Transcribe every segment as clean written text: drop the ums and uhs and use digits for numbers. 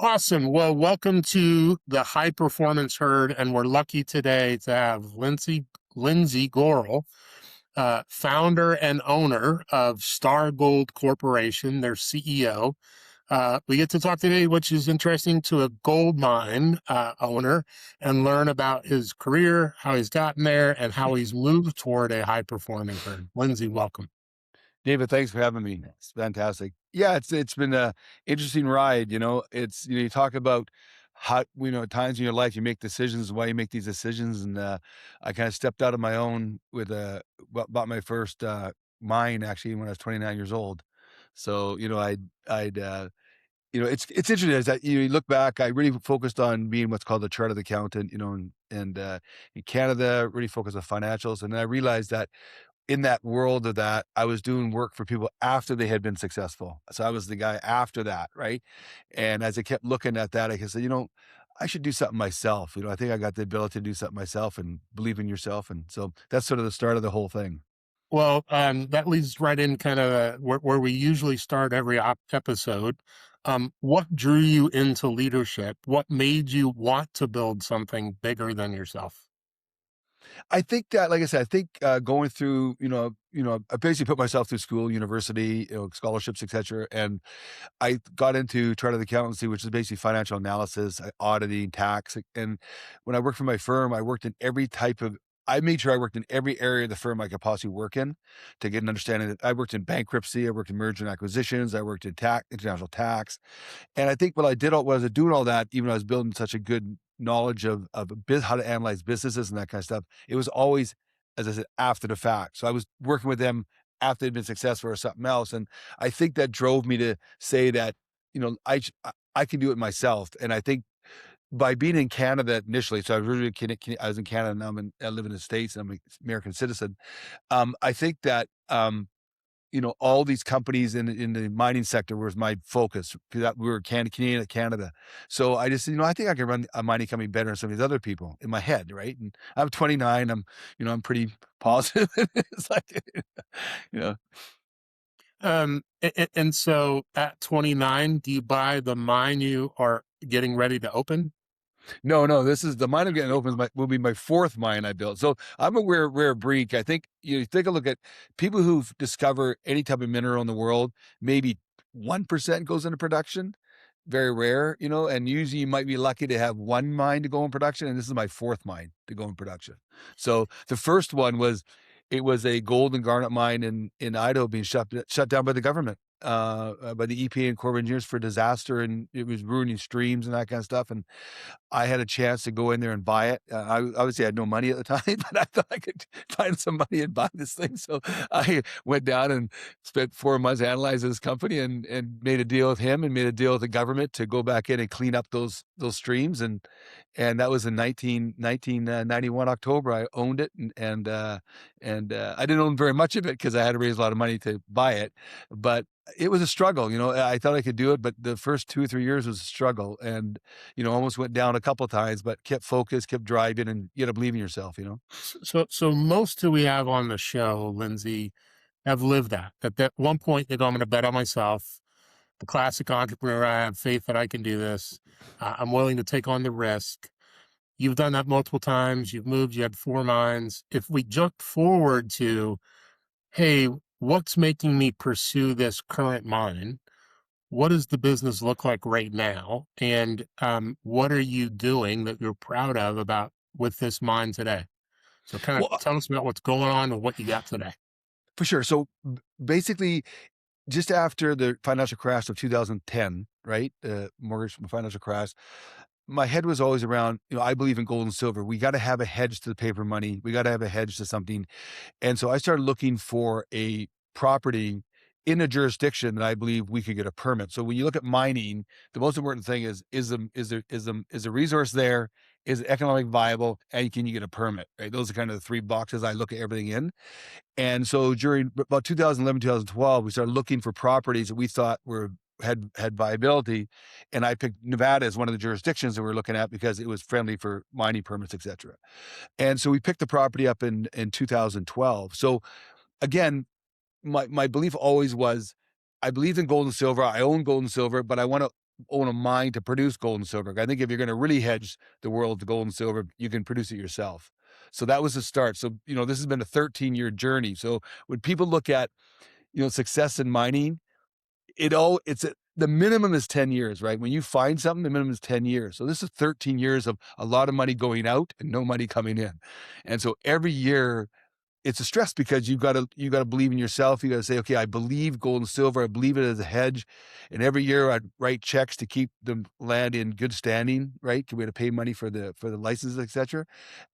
Awesome. Well, welcome to the High Performance Herd, and we're lucky today to have Lindsay Gorrill, founder and owner of Star Gold Corporation, their CEO. We get to talk today, which is interesting, to a gold mine owner, and learn about his career, how he's gotten there, and how he's moved toward a high-performing herd. Lindsay, welcome. David, thanks for having me. It's fantastic. Yeah, it's been a interesting ride. You talk about how at times in your life you make decisions, why you make these decisions, and I kind of stepped out of my own with bought my first mine actually when I was 29 years old. So I'd it's interesting is that you look back. I really focused on being what's called a chartered accountant. And in Canada, really focused on financials, and then I realized that in that world of that, I was doing work for people after they had been successful. So I was the guy after that, right? And as I kept looking at that, I said, I should do something myself. I think I got the ability to do something myself and believe in yourself. And so that's sort of the start of the whole thing. Well, that leads right in kind of where we usually start every episode. What drew you into leadership? What made you want to build something bigger than yourself? I think that, like I said, I think going through, I basically put myself through school, university, scholarships, etc. And I got into chartered accountancy, which is basically financial analysis, auditing, tax. And when I worked for my firm, I made sure I worked in every area of the firm I could possibly work in to get an understanding that I worked in bankruptcy, I worked in merger and acquisitions, I worked in international tax. And I think what I did, was doing all that, even though I was building such a good knowledge of how to analyze businesses and that kind of stuff, it was always, as I said, after the fact. So I was working with them after they'd been successful or something else. And I think that drove me to say that, I can do it myself. And I think by being in Canada initially, so I was originally I was in Canada, now I live in the States, and I'm an American citizen. I think that, all these companies in the mining sector was my focus, because we were Canadian at Canada. So I just said, I think I can run a mining company better than some of these other people in my head, right? And I'm 29. I'm pretty positive. It's like, you know, And so at 29, do you buy the mine you are getting ready to open? no, this is the mine I'm getting open will be my fourth mine I built. So I'm a rare breed. I think you take a look at people who've discovered any type of mineral in the world, maybe 1% goes into production. Very rare, and usually you might be lucky to have one mine to go in production. And this is my fourth mine to go in production. So the first one it was a gold and garnet mine in Idaho being shut down by the government, by the EPA and Corps of Engineers for disaster. And it was ruining streams and that kind of stuff. And I had a chance to go in there and buy it. I obviously had no money at the time, but I thought I could find some money and buy this thing. So I went down and spent 4 months analyzing this company and made a deal with him and made a deal with the government to go back in and clean up those streams. And that was in 1991 October. I owned it, and I didn't own very much of it because I had to raise a lot of money to buy it. But it was a struggle. I thought I could do it, but the first 2 or 3 years was a struggle, and almost went down a couple of times, but kept focused, kept driving, and you got to believe in yourself. So most who we have on the show, Lindsay, have lived that. At one point, they go, I'm going to bet on myself. The classic entrepreneur, I have faith that I can do this. I'm willing to take on the risk. You've done that multiple times. You've moved, you had 4 mines. If we jump forward to, hey, what's making me pursue this current mine? What does the business look like right now? And what are you doing that you're proud of about with this mine today? So kind of Well, tell us about what's going on and what you got today. for sure. So basically, just after the financial crash of 2010, right? The mortgage financial crash, my head was always around, I believe in gold and silver. We got to have a hedge to the paper money. We got to have a hedge to something. And so I started looking for a property in a jurisdiction that I believe we could get a permit. So when you look at mining, the most important thing is the resource there? Is it economic viable? And can you get a permit? Right? Those are kind of the 3 boxes I look at everything in. And so during about 2011, 2012, we started looking for properties that we thought had viability. And I picked Nevada as one of the jurisdictions that we're looking at because it was friendly for mining permits, et cetera. And so we picked the property up in 2012. So again, my belief always was, I believe in gold and silver. I own gold and silver, but I want to own a mine to produce gold and silver. I think if you're going to really hedge the world to gold and silver, you can produce it yourself. So that was the start. So, this has been a 13-year journey. So when people look at, success in mining, the minimum is 10 years, right? When you find something, the minimum is 10 years. So this is 13 years of a lot of money going out and no money coming in. And so every year it's a stress because you gotta believe in yourself. You gotta say, okay, I believe gold and silver. I believe it as a hedge. And every year I'd write checks to keep the land in good standing, right? We had to pay money for the licenses, etc.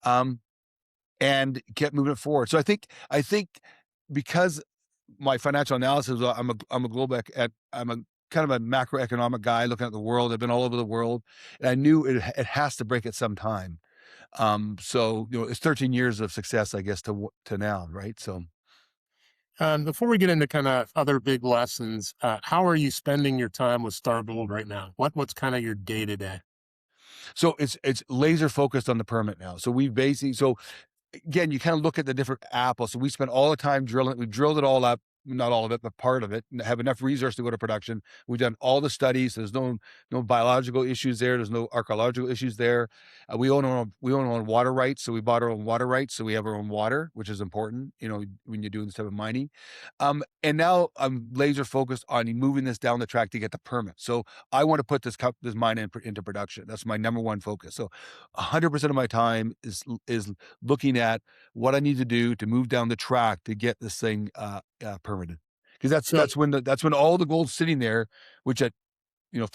Um, and kept moving it forward. So I think because my financial analysis, I'm a global I'm a kind of a macroeconomic guy looking at the world. I've been all over the world, and I knew it has to break at some time. So it's 13 years of success, I guess, to now, right? So Before we get into kind of other big lessons, how are you spending your time with Star Gold right now? What's kind of your day to day? it's laser focused on the permit now. So we basically again, you kind of look at the different apples. So we spent all the time drilling. We drilled it all up, not all of it, but part of it, and have enough resource to go to production. We've done all the studies. There's no biological issues there. There's no archaeological issues there. We own our own water rights, so we bought our own water rights. So we have our own water, which is important, when you're doing this type of mining. And now I'm laser focused on moving this down the track to get the permit. So I want to put this mine into production. That's my number one focus. So 100% of my time is looking at what I need to do to move down the track to get this thing permitted. Because So, that's when all the gold's sitting there, which at even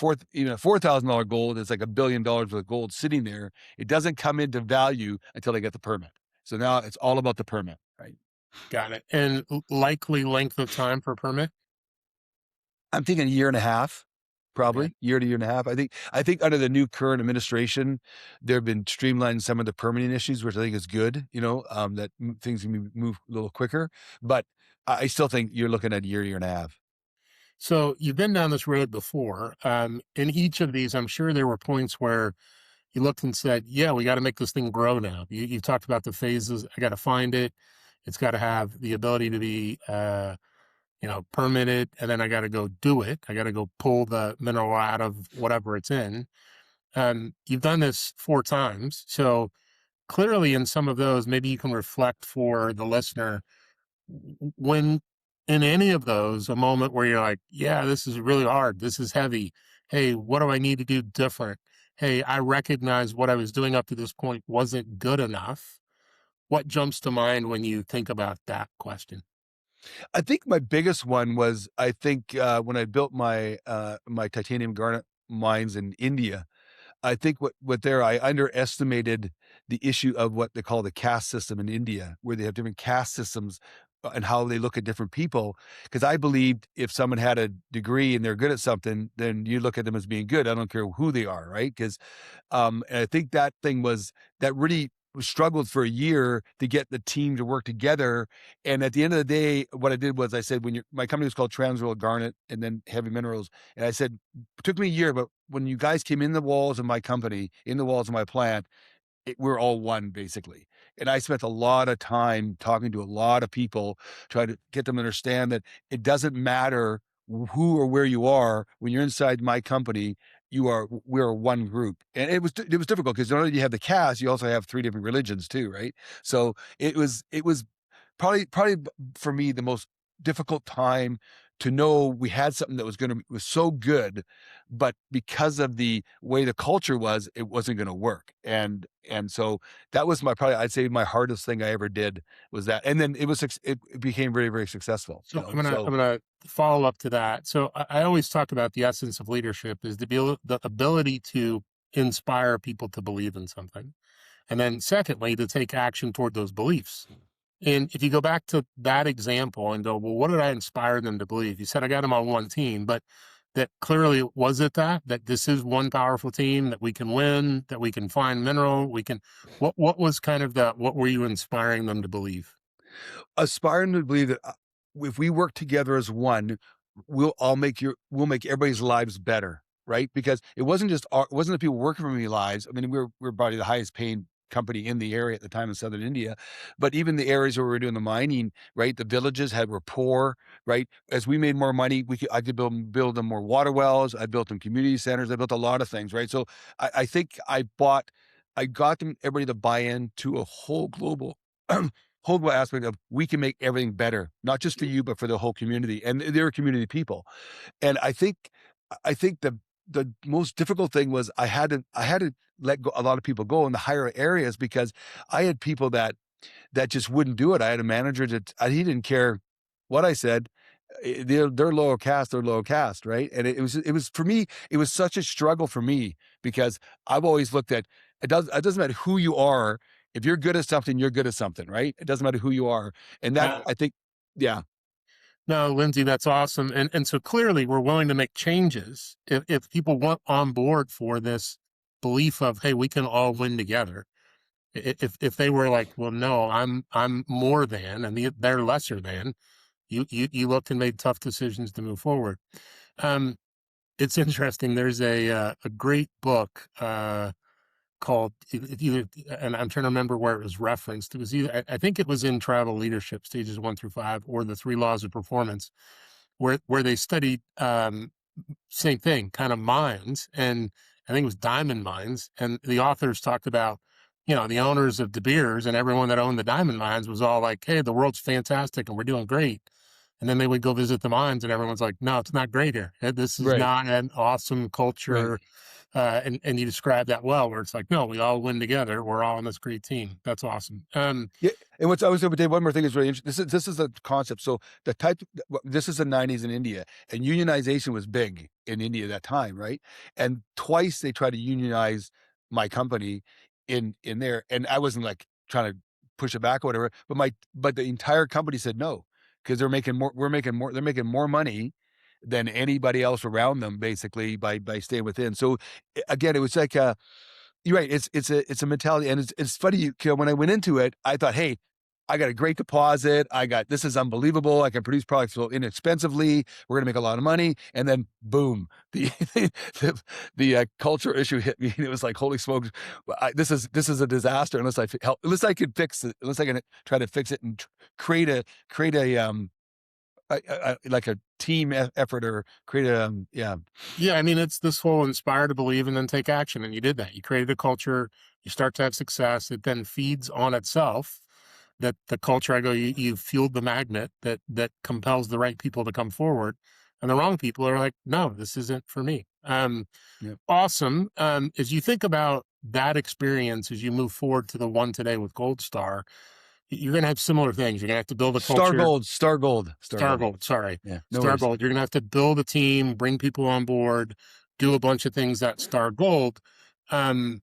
a $4,000 gold is like $1 billion worth of gold sitting there. It doesn't come into value until they get the permit. So now it's all about the permit, right? got it. And likely length of time for permit? I'm thinking a year and a half, Okay. probably year to year and a half. I think under the new current administration, they've been streamlining some of the permitting issues, which I think is good. That things can move a little quicker. But I still think you're looking at a year and a half. So you've been down this road before. In each of these, I'm sure there were points where you looked and said, yeah, we got to make this thing grow now. You talked about the phases. I got to find it. It's got to have the ability to be, permitted. And then I got to go do it. I got to go pull the mineral out of whatever it's in. You've done this 4 times. So clearly in some of those, maybe you can reflect for the listener when in any of those, a moment where you're like, yeah, this is really hard. This is heavy. Hey, what do I need to do different? Hey, I recognize what I was doing up to this point wasn't good enough. What jumps to mind when you think about that question? I think my biggest one was when I built my titanium garnet mines in India. I think what there I underestimated the issue of what they call the caste system in India, where they have different caste systems and how they look at different people. Because I believed if someone had a degree and they're good at something, then you look at them as being good. I don't care who they are, right? Because and I think that really struggled for a year to get the team to work together. And at the end of the day, what I did was I said, my company was called Transworld Garnet and then Heavy Minerals. And I said, it took me a year, but when you guys came in the walls of my company, in the walls of my plant, we're all one basically. And I spent a lot of time talking to a lot of people, trying to get them to understand that it doesn't matter who or where you are when you're inside my company. We're one group, and it was difficult because not only do you have the caste, you also have 3 different religions too, right? So it was probably for me the most difficult time to know we had something that was so good, but because of the way the culture was, it wasn't going to work. And so that was I'd say my hardest thing I ever did was that. And then it became very, very successful, So I'm So gonna follow up to that. So I always talk about the essence of leadership is the ability to inspire people to believe in something. And then secondly, to take action toward those beliefs. And if you go back to that example and go, well, what did I inspire them to believe? You said I got them on one team, but that clearly was it that this is one powerful team, that we can win, that we can find mineral, what was kind of what were you inspiring them to believe? aspiring to believe that if we work together as one, we'll make everybody's lives better, right? Because it wasn't the people working for me lives. I mean, we're probably the highest paying company in the area at the time in southern India. But even the areas where we were doing the mining, right? The villages were poor, right? As we made more money, I could build them more water wells. I built them community centers. I built a lot of things, right? So I think I got everybody to buy into a whole global aspect of we can make everything better, not just for you, but for the whole community. And they're community people. And I think the most difficult thing was I had to let go a lot of people go in the higher areas because I had people that just wouldn't do it. I had a manager that he didn't care what I said. They're lower caste, right? And it was for me, it was such a struggle for me because I've always looked at it doesn't matter who you are. If you're good at something, you're good at something, right? It doesn't matter who you are. And that Uh, I think, yeah. no, Lindsay, that's awesome. And so clearly we're willing to make changes if people want on board for this belief of, hey, we can all win together. If they were like, well, no, I'm more than, and they're lesser than, you looked and made tough decisions to move forward. Um, it's interesting. There's a great book called either, and I'm trying to remember where it was referenced. It was either I think it was in Travel Leadership Stages 1 through 5 or the Three Laws of Performance, where they studied same thing, kind of mines, and I think it was diamond mines, and the authors talked about, the owners of De Beers and everyone that owned the diamond mines was all like, hey, the world's fantastic and we're doing great. And then they would go visit the mines and everyone's like, no, it's not great here. This is Right. not an awesome Right. culture. And you describe that well, where it's like, no, we all win together. We're all on this great team. That's awesome. Yeah, and what's I was going to say, one more thing is really interesting. This is a concept. So this is the 90s in India, and unionization was big in India at that time, right? And twice they tried to unionize my company in there, and I wasn't like trying to push it back or whatever. But the entire company said no because they're making more. We're making more. They're making more money than anybody else around them, basically by staying within. So again, it was like you're right. It's a mentality, and it's funny. When I went into it, I thought, hey, I got a great deposit. This is unbelievable. I can produce products so inexpensively. We're gonna make a lot of money, and then boom, the the culture issue hit me. And it was like, holy smokes, this is a disaster. Unless I could fix it, unless I can try to fix it and create like a team effort or create a yeah. Yeah, I mean, it's this whole inspire to believe and then take action. And you did that. You created a culture, you start to have success, it then feeds on itself. That the culture, you fueled the magnet that compels the right people to come forward. And the wrong people are like, no, this isn't for me. Yeah. Awesome. As you think about that experience as you move forward to the one today with Gold Star, you're gonna have similar things. You're gonna have to build a culture. Star Gold. Sorry. Yeah, no Star worries. Gold. You're gonna have to build a team, bring people on board, do a bunch of things at Star Gold. Um,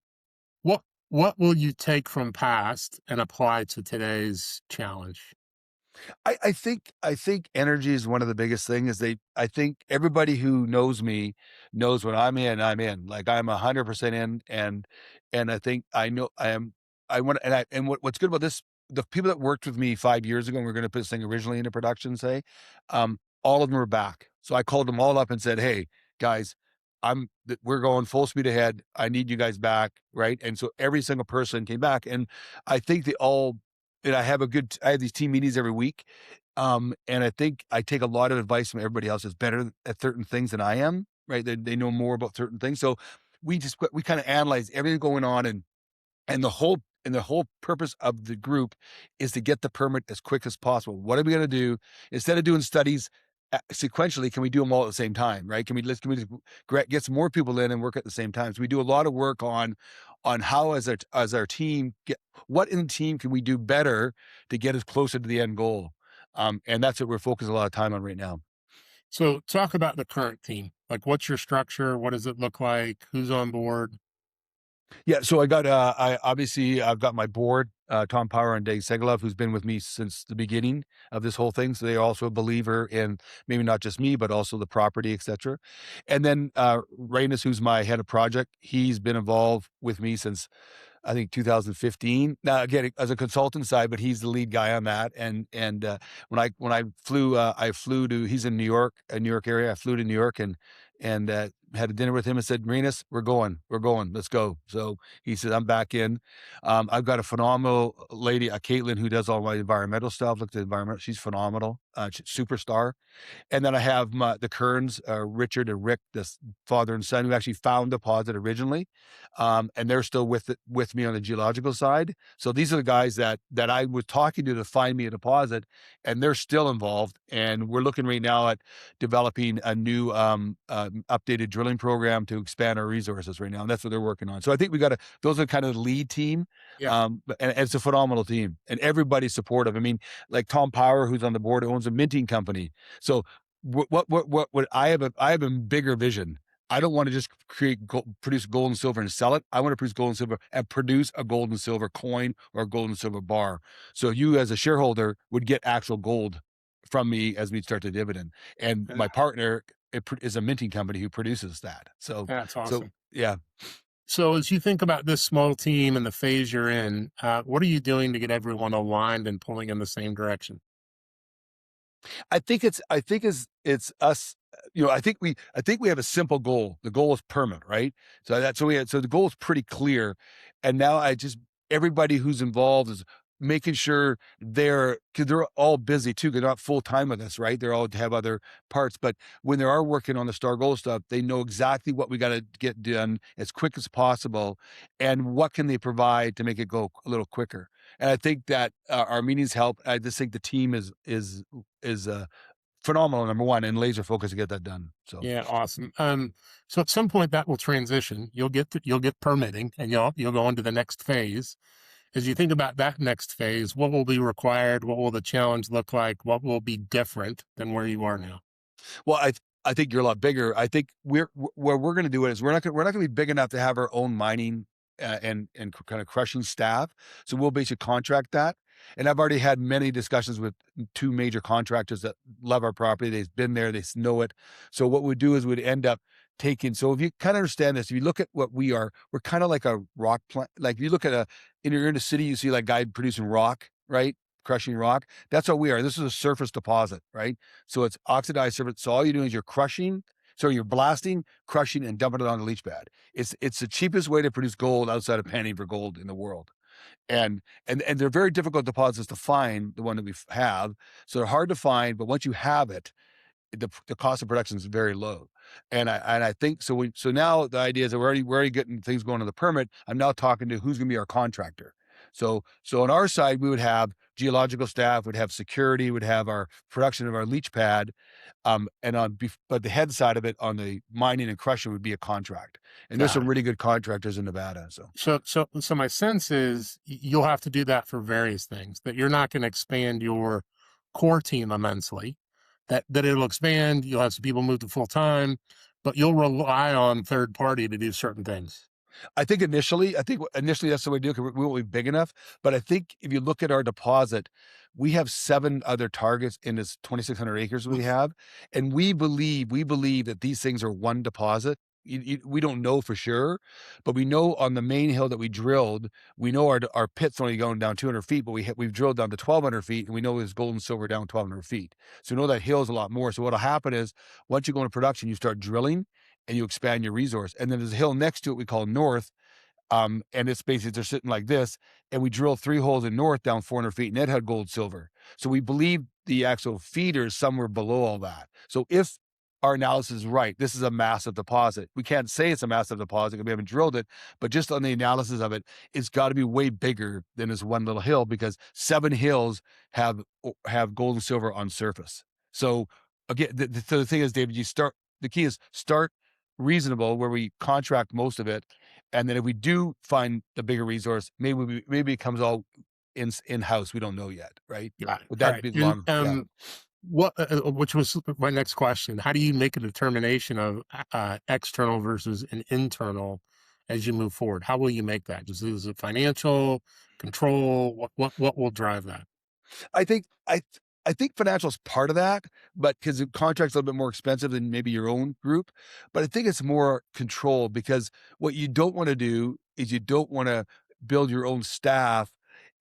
what what will you take from past and apply to today's challenge? I think energy is one of the biggest things. I think everybody who knows me knows when I'm in. Like I'm 100% in, and I think I know I am. I want and what's good about this, the people that worked with me 5 years ago, and we're going to put this thing originally into production, say, all of them are back. So I called them all up and said, hey guys, we're going full speed ahead. I need you guys back, right? And so every single person came back, and I think they all and I have these team meetings every week. And I think I take a lot of advice from everybody else that's better at certain things than I am, right? They know more about certain things. So we kind of analyze everything going on, and the whole purpose of the group is to get the permit as quick as possible. What are we going to do instead of doing studies sequentially? Can we do them all at the same time? Right? Can we just get some more people in and work at the same time? So we do a lot of work on how as our team what in the team can we do better to get us closer to the end goal. And that's what we're focusing a lot of time on right now. So talk about the current team. Like, what's your structure? What does it look like? Who's on board? Yeah, so I've got my board, Tom Power and Dave Segalov, who's been with me since the beginning of this whole thing. So they're also a believer in maybe not just me, but also the property, etc. And then Rainus, who's my head of project, he's been involved with me since I think 2015. Now again, as a consultant side, but he's the lead guy on that. And when I flew to he's in New York, New York area. I flew to New York and had a dinner with him and said, Marinus, we're going, let's go. So he said, I'm back in. I've got a phenomenal lady, Caitlin, who does all my environmental stuff. Looked at the environment. She's phenomenal. Superstar. And then I have the Kearns, Richard and Rick, this father and son, who actually found deposit originally, and they're still with me on the geological side. So these are the guys that I was talking to find me a deposit, and they're still involved. And we're looking right now at developing a new updated drilling program to expand our resources right now, and that's what they're working on. So I think we got to. Those are kind of the lead team, Yeah. and it's a phenomenal team, and everybody's supportive. I mean, like Tom Power, who's on the board, owns a minting company. So what I have a bigger vision. I don't want to just produce gold and silver and sell it. I want to produce gold and silver and produce a gold and silver coin or a gold and silver bar. So you as a shareholder would get actual gold from me as we start the dividend. And my partner is a minting company who produces that. So That's awesome. yeah. So as you think about this small team and the phase you're in, what are you doing to get everyone aligned and pulling in the same direction? I think it's us. I think we have a simple goal. The goal is permanent, right? So that's what we had. So the goal is pretty clear. And now everybody who's involved is making sure because they're all busy too. They're not full time with us, right? They're all have other parts. But when they are working on the Star Gold stuff, they know exactly what we got to get done as quick as possible, and what can they provide to make it go a little quicker. And I think that our meetings help. I just think the team is phenomenal, number one, and laser focused to get that done. So Yeah, awesome. So at some point that will transition. You'll get permitting, and you'll go into the next phase. As you think about that next phase, what will be required? What will the challenge look like? What will be different than where you are now? well, I think you're a lot bigger. I think where we're going to do it is we're not going to be big enough to have our own mining and kind of crushing staff. So we'll basically contract that. And I've already had many discussions with two major contractors that love our property. They've been there, they know it. So what we'd do is we'd end up taking. So if you kind of understand this, if you look at what we're kind of like a rock plant. Like if you look at you're in a city, you see like guy producing rock, right? Crushing rock. That's what we are. This is a surface deposit, right? So it's oxidized surface. So all you're doing is you're crushing. So you're blasting, crushing, and dumping it on the leach pad. It's the cheapest way to produce gold outside of panning for gold in the world. And they're very difficult deposits to find, the one that we have. So they're hard to find, but once you have it, the cost of production is very low. And I think so. So now the idea is that we're already getting things going on the permit. I'm now talking to who's going to be our contractor. So on our side, we would have geological staff, would have security, would have our production of our leach pad, but the head side of it on the mining and crushing would be a contract. And there's Got some it. really good contractors in Nevada. So So my sense is you'll have to do that for various things. That you're not going to expand your core team immensely. That it'll expand. You'll have some people move to full time, but you'll rely on third party to do certain things. I think initially that's the way to do it, 'cause we won't be big enough. But I think if you look at our deposit, we have 7 other targets in this 2,600 acres we have, and we believe that these things are one deposit. We don't know for sure, but we know on the main hill that we drilled, we know our pit's only going down 200 feet, but we've drilled down to 1,200 feet, and we know there's gold and silver down 1,200 feet. So we know that hill is a lot more. So what'll happen is once you go into production, you start drilling and you expand your resource. And then there's a hill next to it we call north. And it's basically they're sitting like this, and we drilled 3 holes in north down 400 feet, and it had gold, silver. So we believe the actual feeder is somewhere below all that. So if our analysis is right, this is a massive deposit. We can't say it's a massive deposit because we haven't drilled it, but just on the analysis of it, it's got to be way bigger than this one little hill, because 7 hills have gold and silver on surface. So again, the thing is, David, the key is start reasonable, where we contract most of it, and then if we do find the bigger resource, maybe it comes all in house. We don't know yet, right? Got it. Would All that right. be And, long? Yeah. which was my next question. How do you make a determination of external versus an internal as you move forward? How will you make that? Is it financial control? What will drive that? I think I think financial is part of that, but because the contract's a little bit more expensive than maybe your own group. But I think it's more control, because what you don't want to do is you don't want to build your own staff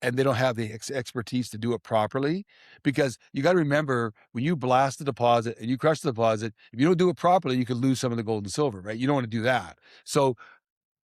and they don't have the expertise to do it properly. Because you got to remember, when you blast the deposit and you crush the deposit, if you don't do it properly, you could lose some of the gold and silver, right? You don't want to do that. So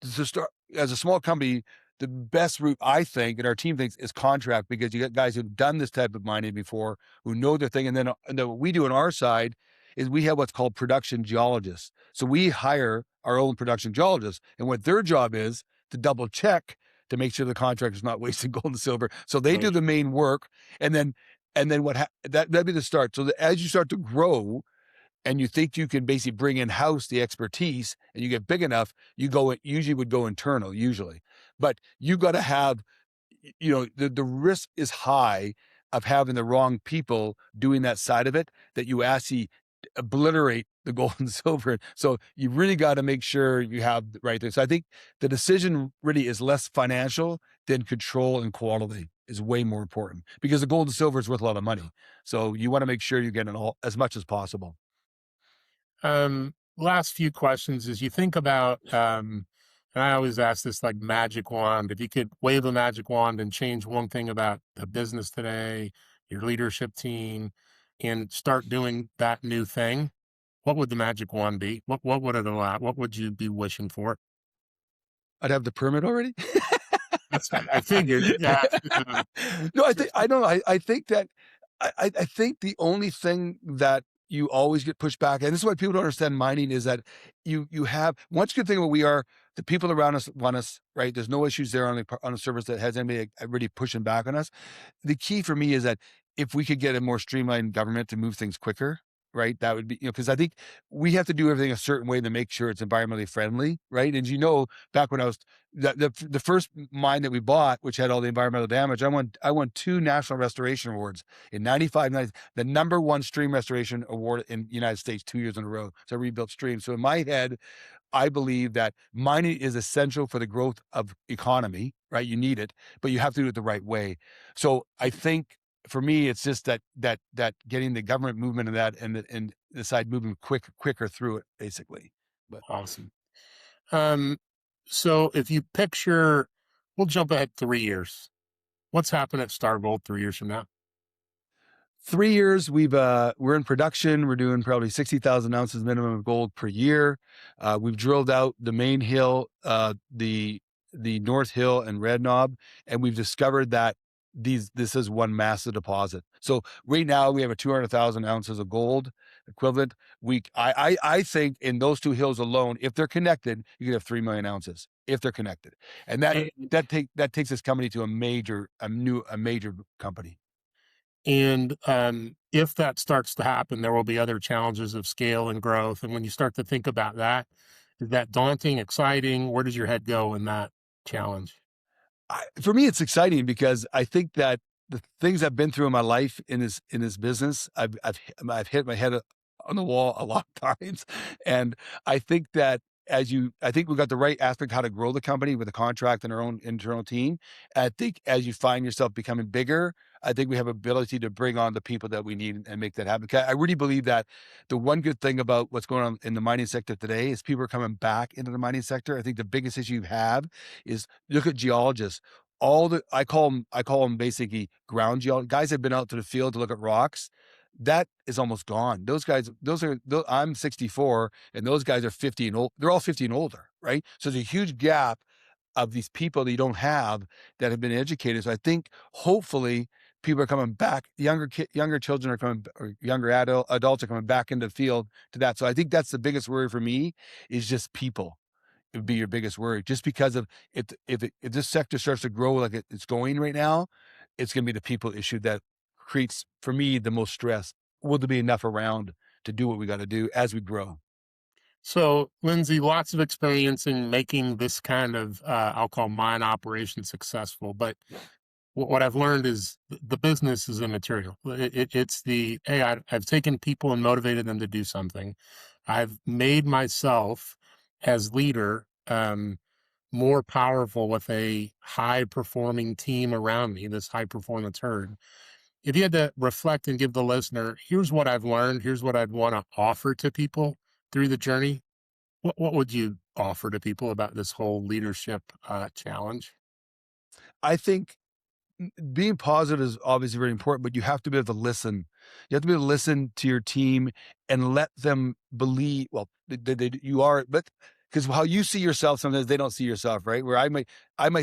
to start as a small company, the best route, I think, and our team thinks, is contract, because you got guys who've done this type of mining before, who know their thing. And then what we do on our side is we have what's called production geologists. So we hire our own production geologists, and what their job is to double check to make sure the contractor's not wasting gold and silver. So they do the main work, and then that'd be the start. So that as you start to grow, and you think you can basically bring in house the expertise, and you get big enough, usually would go internal usually, but you got to have, the risk is high of having the wrong people doing that side of it, that you actually obliterate the gold and silver. So you really got to make sure you have the right thing. So I think the decision really is less financial than control, and quality is way more important, because the gold and silver is worth a lot of money. So you want to make sure you get it all as much as possible. Last few questions. As you think about, and I always ask this, like, magic wand, if you could wave a magic wand and change one thing about the business today, your leadership team, and start doing that new thing, what would the magic wand be? What would it allow? What would you be wishing for? I'd have the permit already. That's what I figured. Yeah. No, I don't know. I think that I think the only thing that you always get pushed back, and this is why people don't understand mining, is that you have one good thing. What we are, the people around us want us, right? There's no issues there on the service that has anybody really pushing back on us. The key for me is that if we could get a more streamlined government to move things quicker, right? That would be, because I think we have to do everything a certain way to make sure it's environmentally friendly, right? And back when I was the first mine that we bought, which had all the environmental damage, I won 2 national restoration awards in 95, 90, the number 1 stream restoration award in the United States 2 years in a row. So I rebuilt streams. So in my head, I believe that mining is essential for the growth of economy, right? You need it, but you have to do it the right way. So I think for me, it's just that getting the government movement of that, and the side moving quicker through it, basically. But Awesome. Um, so if you picture, we'll jump ahead 3 years. What's happened at Star Gold 3 years from now? 3 years, we're in production. We're doing probably 60,000 ounces minimum of gold per year. We've drilled out the main hill, the North Hill and Red Knob, and we've discovered that this is one massive deposit. So right now we have a 200,000 ounces of gold equivalent. I think in those 2 hills alone, if they're connected, you could have 3 million ounces if they're connected, and And, that takes this company to a major company. if that starts to happen, there will be other challenges of scale and growth. And when you start to think about that, is that daunting, exciting? Where does your head go in that challenge? For me, it's exciting, because I think that the things I've been through in my life in this business, I've hit my head on the wall a lot of times, and I think that I think we've got the right aspect how to grow the company with a contract and our own internal team. And I think as you find yourself becoming bigger, I think we have ability to bring on the people that we need and make that happen. 'Cause I really believe that the one good thing about what's going on in the mining sector today is people are coming back into the mining sector. I think the biggest issue you have is, look at geologists. I call them basically ground geologists. Guys have been out to the field to look at rocks. That is almost gone. I'm 64, and those guys are 50 and old. They're all 50 and older, right? So there's a huge gap of these people that you don't have that have been educated. So I think hopefully people are coming back. Younger children are coming, or younger adults are coming back into the field to that. So I think that's the biggest worry for me, is just people. It would be your biggest worry, just because of, if this sector starts to grow like it's going right now, it's going to be the people issue that creates, for me, the most stress. Will there be enough around to do what we got to do as we grow? So, Lindsay, lots of experience in making this kind of, I'll call, mine operation successful. But what I've learned is the business is immaterial. It's the, hey, I've taken people and motivated them to do something. I've made myself as leader more powerful with a high performing team around me, this high performance herd. If you had to reflect and give the listener, here's what I've learned, here's what I'd want to offer to people through the journey, what would you offer to people about this whole leadership challenge? I think being positive is obviously very important, but you have to be able to listen. You have to be able to listen to your team and let them believe. Well, you are, but because how you see yourself, sometimes they don't see yourself, right? Where I might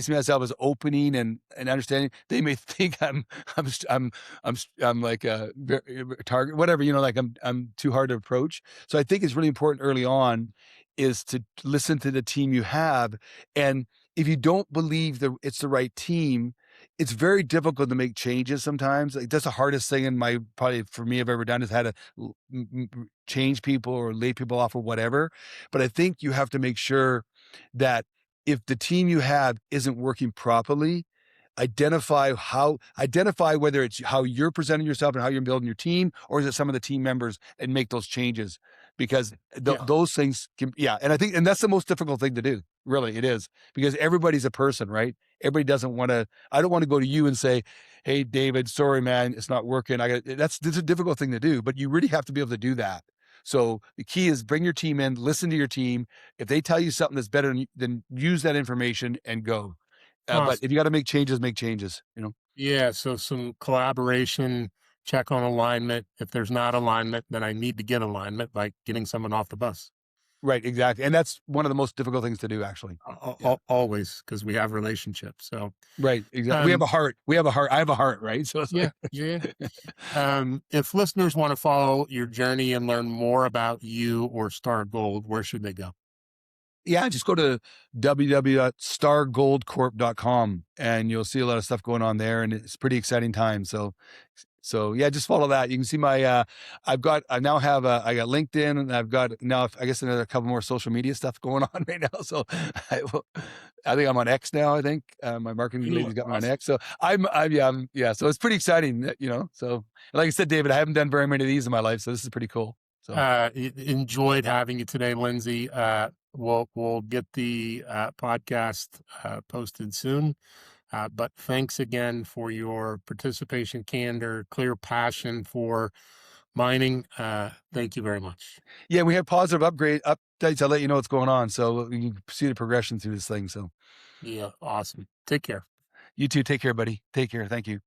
see myself as opening and understanding. They may think I'm like a target, whatever, like I'm too hard to approach. So I think it's really important early on is to listen to the team you have, and if you don't believe that it's the right team, it's very difficult to make changes sometimes. Like, that's the hardest thing in my probably for me I've ever done is how to change people or lay people off or whatever. But I think you have to make sure that if the team you have isn't working properly, identify whether it's how you're presenting yourself and how you're building your team, or is it some of the team members, and make those changes, because Yeah. those things can, yeah. And I think, and that's the most difficult thing to do. Really, it is, because everybody's a person, right? Everybody doesn't want to. I don't want to go to you and say, "Hey, David, sorry, man, it's not working." That's a difficult thing to do, but you really have to be able to do that. So the key is bring your team in, listen to your team. If they tell you something that's better, then use that information and go. But if Awesome. you got to make changes, make changes. Yeah. So some collaboration, check on alignment. If there's not alignment, then I need to get alignment, like getting someone off the bus. Right, exactly. And that's one of the most difficult things to do, actually. Yeah. Always, because we have relationships. So, Right, exactly. We have um, a heart. We have a heart. I have a heart, right? So it's yeah, like, yeah. If listeners want to follow your journey and learn more about you or Star Gold, where should they go? yeah, just go to www.stargoldcorp.com and you'll see a lot of stuff going on there, and it's pretty exciting time. So yeah, just follow that. You can see my I now have I got LinkedIn, and I've got now I guess another couple more social media stuff going on right now. So I think I'm on X now. I think my marketing You lady's are got me on awesome. X. So yeah. So it's pretty exciting. So like I said, David, I haven't done very many of these in my life, so this is pretty cool. So Enjoyed having you today, Lindsay. We'll get the podcast posted soon. But thanks again for your participation, candor, clear passion for mining. Thank you very much. yeah, we have positive updates. I'll let you know what's going on, so you can see the progression through this thing. So Yeah, awesome. Take care. you too. Take care, buddy. Take care. Thank you.